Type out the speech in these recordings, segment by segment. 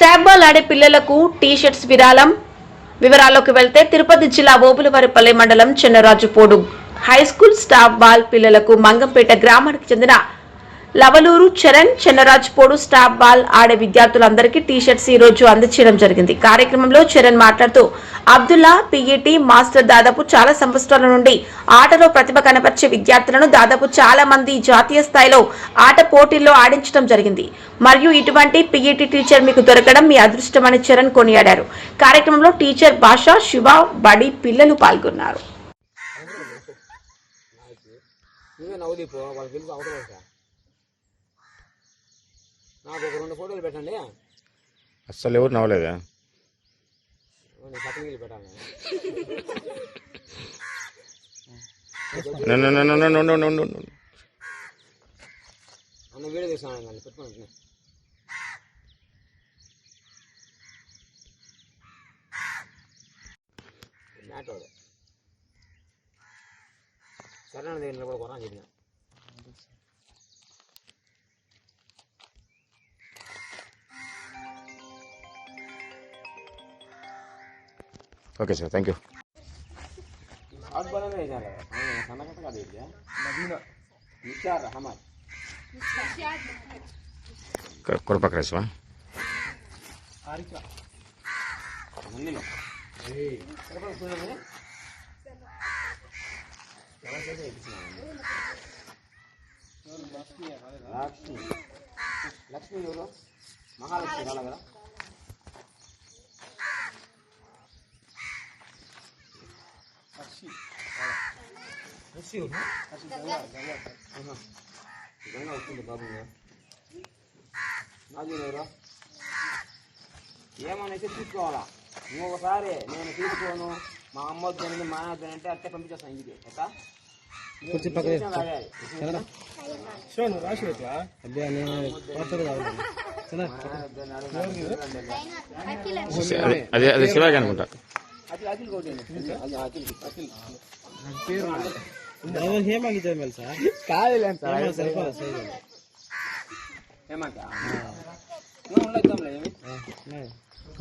Stop ball ఆడే పిల్లలకు T shirts వివరాల్లోకి వెళ్తే తిరుపతి జిల్లా ఓబులవారిపల్లి మండలం చిన్నరాజుపోడు హైస్కూల్ స్టాప్ బాల్ పిల్లలకు మంగంపేట గ్రామానికి చెందిన లవలూరు చరణ్ చిన్నరాజుపోడు స్టాప్ బాల్ ఆడే విద్యార్థులందరికీ టీ షర్ట్స్ ఈ రోజు అందజేయడం జరిగింది. కార్యక్రమంలో చరణ్ మాట్లాడుతూ అబ్దుల్లా పీఈటీ మాస్టర్ దాదాపు చాలా సంవత్సరాల నుండి ఆటలో ప్రతిభ కనపరిచే విద్యార్థులను దాదాపు చాలా మంది జాతీయ స్థాయిలో ఆట పోటీల్లో ఆడించడం జరిగింది. మరియు ఇటువంటి పీఈటీ టీచర్ మీకు దొరకడం మీ అదృష్టమని చరణ్ కొనియాడారు. కార్యక్రమంలో టీచర్ భాషా, శివ, బడి పిల్లలు పాల్గొన్నారు. నాకు ఒక 2 ఫోటోలు పెట్టండి. అస్సలు ఎవరు నవ్వలేదా? పెట్టాలి అన్న వీడియో తీసాను పెట్టుకోండి. మ్యాటోడు సరైన దగ్గర కూడా కొరా చెప్పిన ఓకే సార్, థ్యాంక్ యూ. కొరపక్కరేసా లక్ష్మి ఎవరు? మహాలక్ష్మి రాలా కదా? వస్తుంది బాబు నాజీరా ఏమనేసి తీసుకోవాలా. ఇంకొకసారి నేను తీసుకోను, మా అమ్మ వద్దని మా నాన్న అంటే అట్టే పంపించేస్తాను ఇంటికి. అదే శివాజీ అనుకుంటా.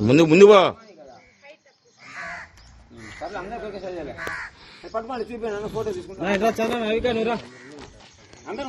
ముందు ముందు పట్టుకోండి, చూపించాను ఫోటో తీసుకుంటా. అందరూ